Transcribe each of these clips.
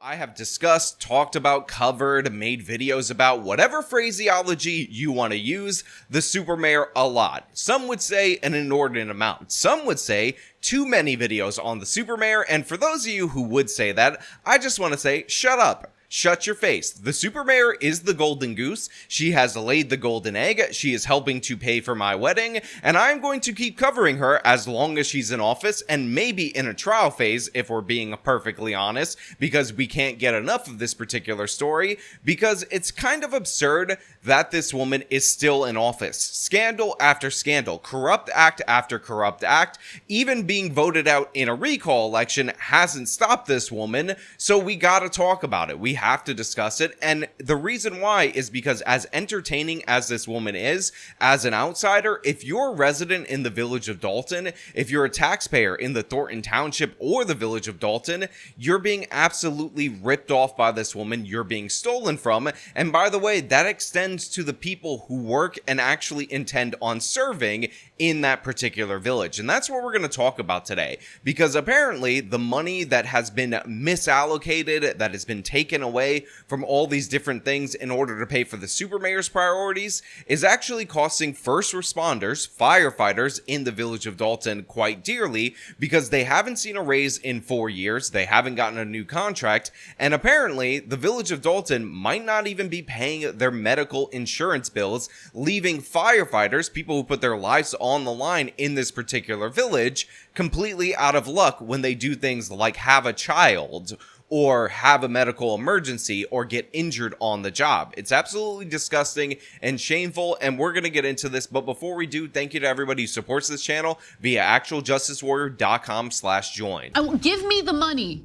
I have discussed, talked about, covered, made videos about, whatever phraseology you want to use, the Supermayor a lot. Some would say an inordinate amount. Some would say too many videos on the Supermayor, and for those of you who would say that, I just want to say, shut up. Shut your face. The Supermayor is the golden goose. She has laid the golden egg. She is helping to pay for my wedding, and I'm going to keep covering her as long as she's in office, and maybe in a trial phase, if we're being perfectly honest, because we can't get enough of this particular story, because it's kind of absurd that this woman is still in office. Scandal after scandal, corrupt act after corrupt act, even being voted out in a recall election hasn't stopped this woman, so we gotta talk about it. We have to discuss it, and the reason why is because as entertaining as this woman is, as an outsider, if you're a resident in the village of Dalton, if you're a taxpayer in the Thornton Township or the village of Dalton, you're being absolutely ripped off by this woman, you're being stolen from, and by the way, that extends to the people who work and actually intend on serving in that particular village, and that's what we're going to talk about today, because apparently the money that has been misallocated, that has been taken away from all these different things in order to pay for the Supermayor's priorities, is actually costing first responders, firefighters in the village of Dalton quite dearly, because they haven't seen a raise in 4 years, they haven't gotten a new contract, and apparently the village of Dalton might not even be paying their medical insurance bills, leaving firefighters, people who put their lives on the line in this particular village, completely out of luck when they do things like have a child or have a medical emergency or get injured on the job. It's absolutely disgusting and shameful, and we're going to get into this, but before we do, thank you to everybody who supports this channel via actualjusticewarrior.com/join. Give me the money.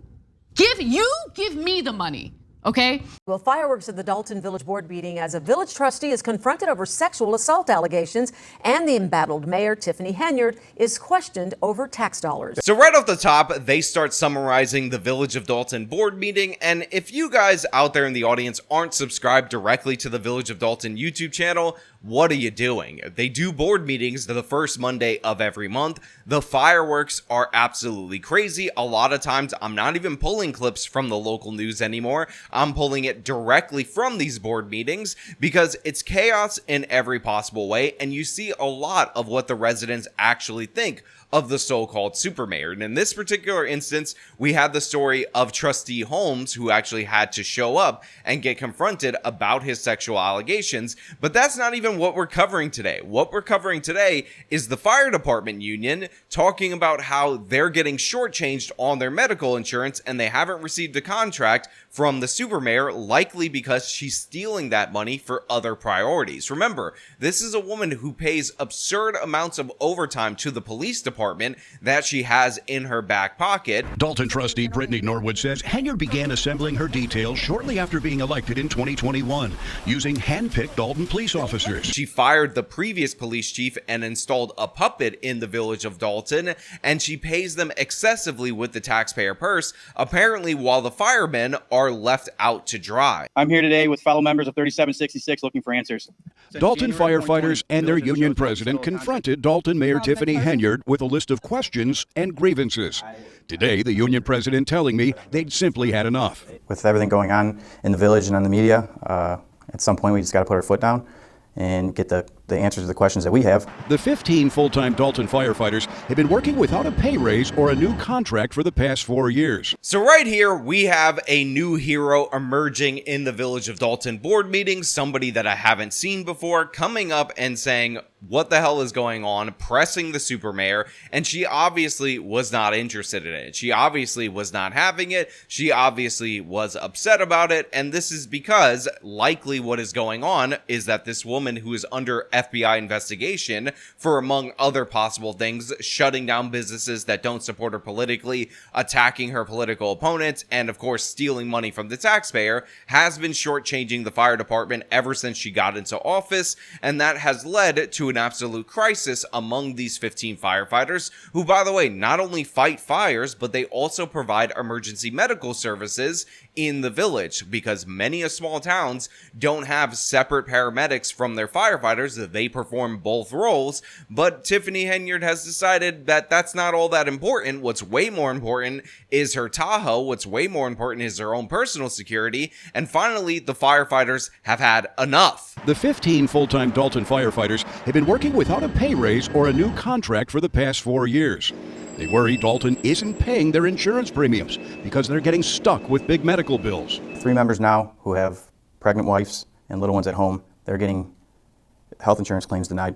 Give me the money. Okay. Well, fireworks at the Dalton Village Board meeting as a village trustee is confronted over sexual assault allegations, and the embattled mayor, Tiffany Henyard, is questioned over tax dollars. So right off the top, they start summarizing the Village of Dalton board meeting, and if you guys out there in the audience aren't subscribed directly to the Village of Dalton YouTube channel, what are you doing? They do board meetings the first Monday of every month. The fireworks are absolutely crazy. A lot of times, I'm not even pulling clips from the local news anymore. I'm pulling it directly from these board meetings because it's chaos in every possible way, and you see a lot of what the residents actually think of the so-called Supermayor. And in this particular instance, we had the story of Trustee Holmes, who actually had to show up and get confronted about his sexual allegations, but that's not even what we're covering today. What we're covering today is the fire department union talking about how they're getting shortchanged on their medical insurance and they haven't received a contract from the Supermayor, likely because she's stealing that money for other priorities. Remember, this is a woman who pays absurd amounts of overtime to the police department that she has in her back pocket. Dalton trustee Brittany Norwood says Henyard began assembling her details shortly after being elected in 2021, using hand-picked Dalton police officers. She fired the previous police chief and installed a puppet in the village of Dalton, and she pays them excessively with the taxpayer purse, apparently while the firemen are left out to dry. I'm here today with fellow members of 3766 looking for answers. Dalton firefighters and their union president confronted Dalton Mayor Tiffany Henyard with a list of questions and grievances. Today, the union president telling me they'd simply had enough. With everything going on in the village and on the media, at some point we just got to put our foot down and get the answers to the questions that we have. The 15 full-time Dalton firefighters have been working without a pay raise or a new contract for the past 4 years. So right here, we have a new hero emerging in the Village of Dalton board meeting, somebody that I haven't seen before, coming up and saying, what the hell is going on, pressing the Supermayor, and she obviously was not interested in it. She obviously was not having it. She obviously was upset about it, and this is because likely what is going on is that this woman who is under FBI investigation for, among other possible things, shutting down businesses that don't support her politically, attacking her political opponents, and of course stealing money from the taxpayer, has been shortchanging the fire department ever since she got into office, and that has led to an absolute crisis among these 15 firefighters, who, by the way, not only fight fires, but they also provide emergency medical services in the village, because many of small towns don't have separate paramedics from their firefighters. they perform both roles, but Tiffany Henyard has decided that that's not all that important. What's way more important is her Tahoe. What's way more important is her own personal security. And finally, the firefighters have had enough. The 15 full-time Dalton firefighters have been working without a pay raise or a new contract for the past 4 years. They worry Dalton isn't paying their insurance premiums because they're getting stuck with big medical bills. 3 members now who have pregnant wives and little ones at home, they're getting health insurance claims denied.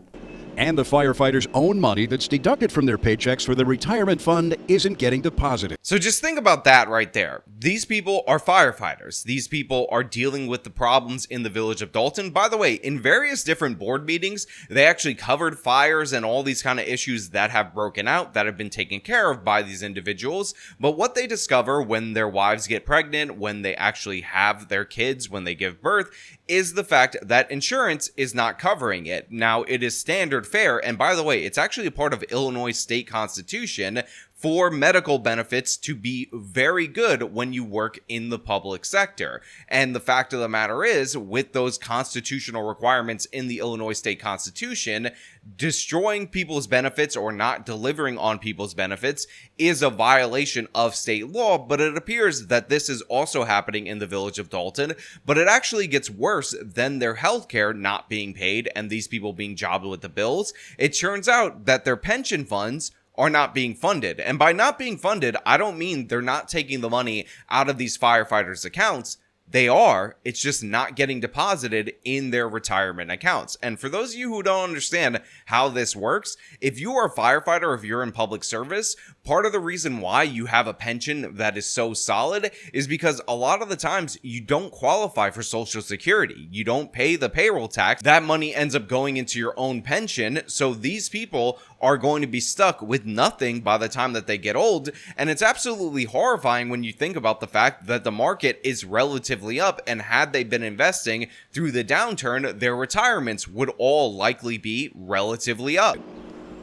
And the firefighters' own money that's deducted from their paychecks for the retirement fund isn't getting deposited. So just think about that right there. These people are firefighters. These people are dealing with the problems in the village of Dolton. By the way, in various different board meetings, they actually covered fires and all these kind of issues that have broken out, that have been taken care of by these individuals. But what they discover when their wives get pregnant, when they actually have their kids, when they give birth, is the fact that insurance is not covering it. Now, it is standard fare, and by the way, it's actually a part of Illinois state constitution for medical benefits to be very good when you work in the public sector. And the fact of the matter is, with those constitutional requirements in the Illinois state constitution, destroying people's benefits or not delivering on people's benefits is a violation of state law. But it appears that this is also happening in the village of Dalton, but it actually gets worse than their health care not being paid and these people being jobbed with the bills. It turns out that their pension funds are not being funded. And by not being funded, I don't mean they're not taking the money out of these firefighters' accounts. They are. It's just not getting deposited in their retirement accounts. And for those of you who don't understand how this works, if you are a firefighter, if you're in public service, part of the reason why you have a pension that is so solid is because a lot of the times you don't qualify for Social Security. You don't pay the payroll tax. That money ends up going into your own pension. So these people are going to be stuck with nothing by the time that they get old. And it's absolutely horrifying when you think about the fact that the market is relatively up, and had they been investing through the downturn, their retirements would all likely be relatively up.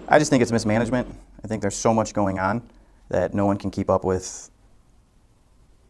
I just think it's mismanagement. I think there's so much going on that no one can keep up with,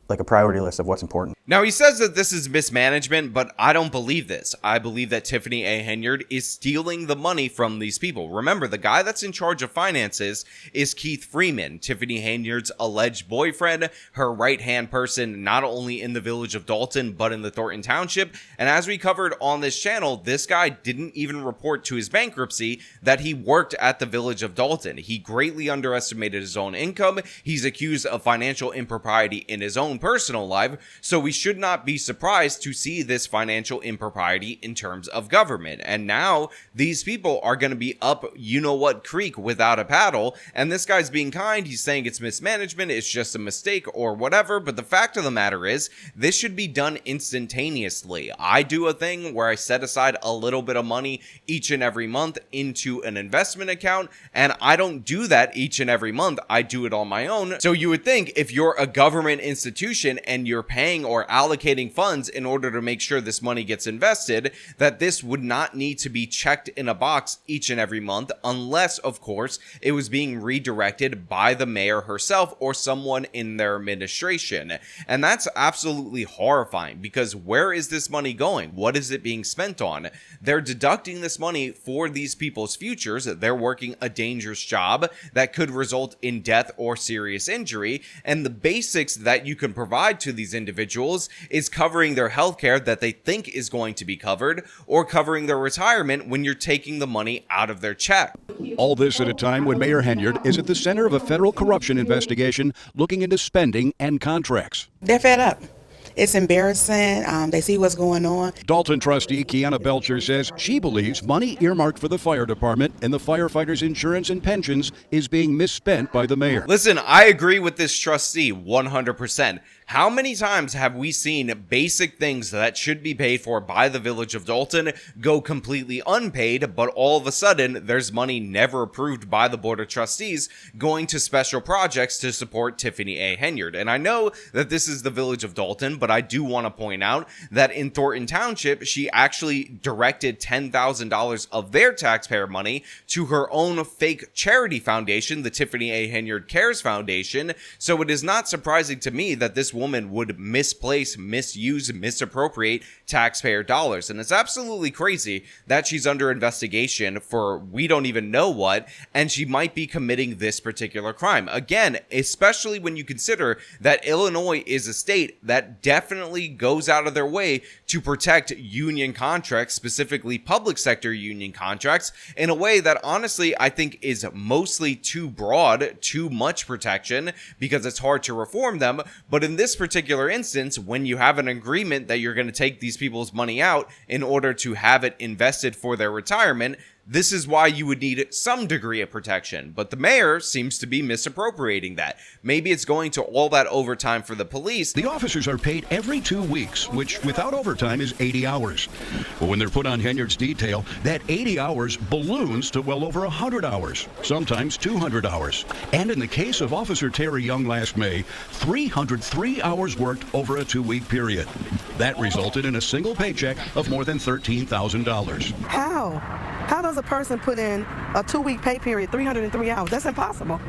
like a priority list of what's important. Now, he says that this is mismanagement, but I don't believe this. I believe that Tiffany A. Henyard is stealing the money from these people. Remember, the guy that's in charge of finances is Keith Freeman, Tiffany Henyard's alleged boyfriend, her right-hand person, not only in the village of Dalton, but in the Thornton Township. And as we covered on this channel, this guy didn't even report to his bankruptcy that he worked at the village of Dalton. He greatly underestimated his own income. He's accused of financial impropriety in his own personal life, so we should not be surprised to see this financial impropriety in terms of government. And now these people are going to be up you-know-what creek without a paddle, and this guy's being kind. He's saying it's mismanagement, it's just a mistake or whatever, but the fact of the matter is this should be done instantaneously. I do a thing where I set aside a little bit of money each and every month into an investment account, and I don't do that each and every month. I do it on my own. So you would think if you're a government institution and you're paying or allocating funds in order to make sure this money gets invested, that this would not need to be checked in a box each and every month, unless, of course, it was being redirected by the mayor herself or someone in their administration. And that's absolutely horrifying, because where is this money going? What is it being spent on? They're deducting this money for these people's futures. They're working a dangerous job that could result in death or serious injury, and the basics that you can provide to these individuals is covering their health care that they think is going to be covered, or covering their retirement when you're taking the money out of their check. All this at a time when Mayor Henyard is at the center of a federal corruption investigation looking into spending and contracts. They're fed up. It's embarrassing. They see what's going on. Dalton trustee Kiana Belcher says she believes money earmarked for the fire department and the firefighters' insurance and pensions is being misspent by the mayor. Listen, I agree with this trustee 100%. How many times have we seen basic things that should be paid for by the village of Dalton go completely unpaid, but all of a sudden there's money never approved by the board of trustees going to special projects to support Tiffany A. Henyard? And I know that this is the village of Dalton, but I do want to point out that in Thornton Township, she actually directed $10,000 of their taxpayer money to her own fake charity foundation, the Tiffany A. Henyard Cares Foundation. So it is not surprising to me that this woman would misplace, misuse, misappropriate taxpayer dollars. And it's absolutely crazy that she's under investigation for we don't even know what, and she might be committing this particular crime. Again, especially when you consider that Illinois is a state that definitely goes out of their way to protect union contracts, specifically public sector union contracts, in a way that honestly I think is mostly too broad, too much protection, because it's hard to reform them. But in this particular instance, when you have an agreement that you're going to take these people's money out in order to have it invested for their retirement, this is why you would need some degree of protection. But the mayor seems to be misappropriating that. Maybe it's going to all that overtime for the police. The officers are paid every 2 weeks, which without overtime is 80 hours. But when they're put on Henyard's detail, that 80 hours balloons to well over 100 hours, sometimes 200 hours. And in the case of Officer Terry Young last May, 303 hours worked over a 2-week period. That resulted in a single paycheck of more than $13,000. How does a person put in a 2-week pay period, 303 hours? That's impossible.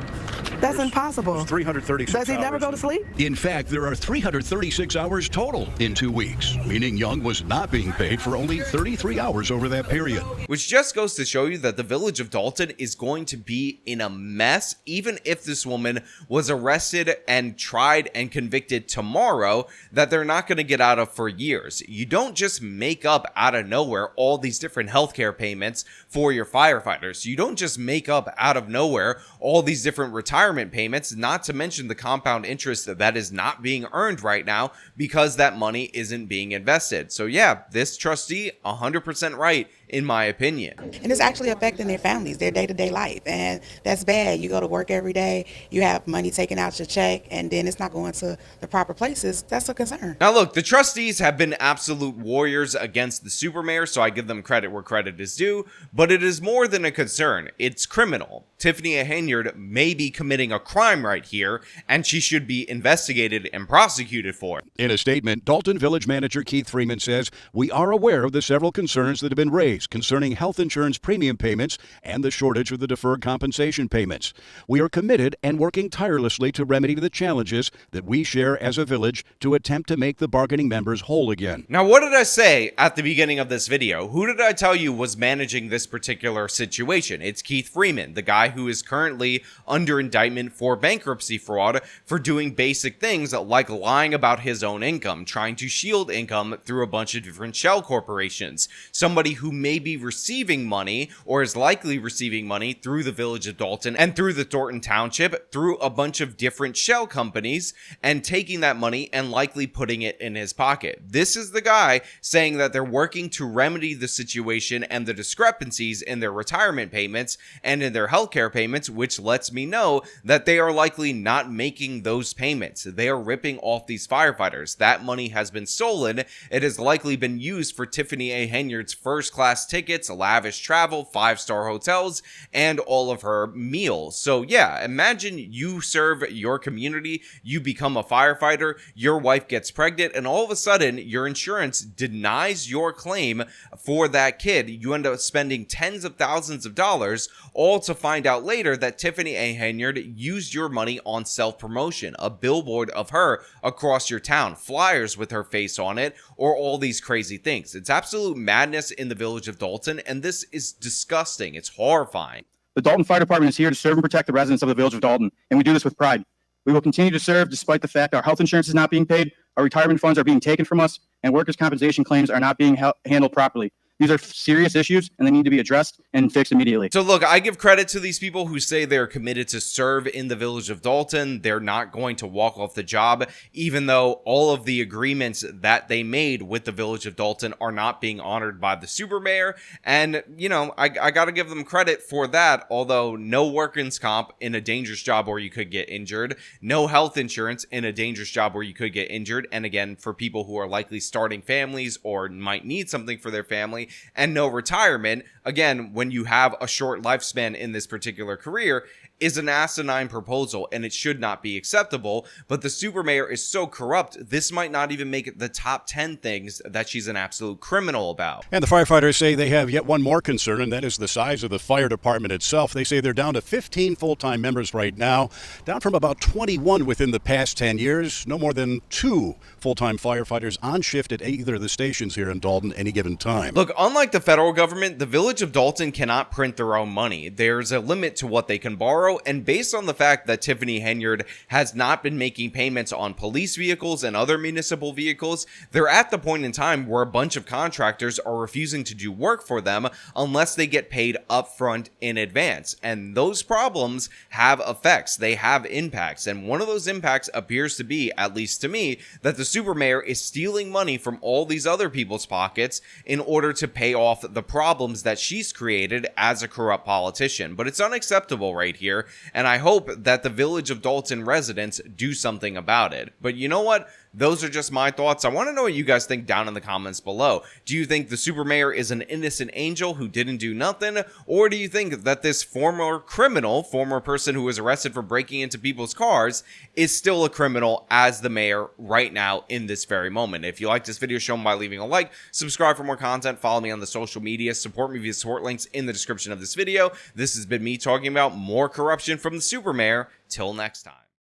That's impossible. 336 Does he hours. never go to sleep? In fact, there are 336 hours total in 2 weeks, meaning Young was not being paid for only 33 hours over that period. Which just goes to show you that the village of Dalton is going to be in a mess, even if this woman was arrested and tried and convicted tomorrow, that they're not going to get out of for years. You don't just make up out of nowhere all these different healthcare payments for your firefighters. You don't just make up out of nowhere all these different retirement payments, not to mention the compound interest that is not being earned right now because that money isn't being invested. So yeah, this trustee 100% right in my opinion. And it's actually affecting their families, their day-to-day life. And that's bad. You go to work every day, you have money taken out your check, and then it's not going to the proper places. That's a concern. Now look, the trustees have been absolute warriors against the supermayor, so I give them credit where credit is due, but it is more than a concern. It's criminal. Tiffany Henyard may be committing a crime right here, and she should be investigated and prosecuted for it. In a statement, Dalton Village Manager Keith Freeman says, "We are aware of the several concerns that have been raised concerning health insurance premium payments and the shortage of the deferred compensation payments. We are committed and working tirelessly to remedy the challenges that we share as a village to attempt to make the bargaining members whole again." Now, what did I say at the beginning of this video? Who did I tell you was managing this particular situation? It's Keith Freeman, the guy who is currently under indictment for bankruptcy fraud for doing basic things like lying about his own income, trying to shield income through a bunch of different shell corporations. Somebody who may be receiving money or is likely receiving money through the village of Dalton and through the Thornton Township through a bunch of different shell companies and taking that money and likely putting it in his pocket. This is the guy saying that they're working to remedy the situation and the discrepancies in their retirement payments and in their healthcare payments, which lets me know that they are likely not making those payments. They are ripping off these firefighters. That money has been stolen. It has likely been used for Tiffany A. Henyard's first-class tickets, lavish travel, 5-star hotels, and all of her meals. So yeah, imagine you serve your community, you become a firefighter, your wife gets pregnant, and all of a sudden your insurance denies your claim for that kid. You end up spending tens of thousands of dollars, all to find out later that Tiffany A. Henyard used your money on self-promotion, a billboard of her across your town, flyers with her face on it, or all these crazy things. It's absolute madness in the village of Dalton, and this is disgusting. It's horrifying. The Dalton Fire Department is here to serve and protect the residents of the village of Dalton, and we do this with pride. We will continue to serve despite the fact our health insurance is not being paid, our retirement funds are being taken from us, and workers' compensation claims are not being handled properly. These are serious issues, and they need to be addressed and fixed immediately. So look, I give credit to these people who say they're committed to serve in the village of Dalton. They're not going to walk off the job, even though all of the agreements that they made with the village of Dalton are not being honored by the supermayor. And, you know, I got to give them credit for that, although no workers' comp in a dangerous job where you could get injured, no health insurance in a dangerous job where you could get injured. And again, for people who are likely starting families or might need something for their family, and no retirement. Again, when you have a short lifespan in this particular career, is an asinine proposal and it should not be acceptable, but the supermayor is so corrupt, this might not even make it the top 10 things that she's an absolute criminal about. And the firefighters say they have yet one more concern, and that is the size of the fire department itself. They say they're down to 15 full-time members right now, down from about 21 within the past 10 years. No more than 2 full-time firefighters on shift at either of the stations here in Dalton any given time. Look, unlike the federal government, the village of Dalton cannot print their own money. There's a limit to what they can borrow, and based on the fact that Tiffany Henyard has not been making payments on police vehicles and other municipal vehicles, they're at the point in time where a bunch of contractors are refusing to do work for them unless they get paid upfront in advance. And those problems have effects. They have impacts. And one of those impacts appears to be, at least to me, that the supermayor is stealing money from all these other people's pockets in order to pay off the problems that she's created as a corrupt politician. But it's unacceptable right here, and I hope that the village of Dalton residents do something about it. But you know what? Those are just my thoughts. I want to know what you guys think down in the comments below. Do you think the supermayor is an innocent angel who didn't do nothing? Or do you think that this former criminal, former person who was arrested for breaking into people's cars, is still a criminal as the mayor right now in this very moment? If you like this video, show them by leaving a like, subscribe for more content, follow me on the social media, support me via support links in the description of this video. This has been me talking about more corruption from the supermayor. Till next time.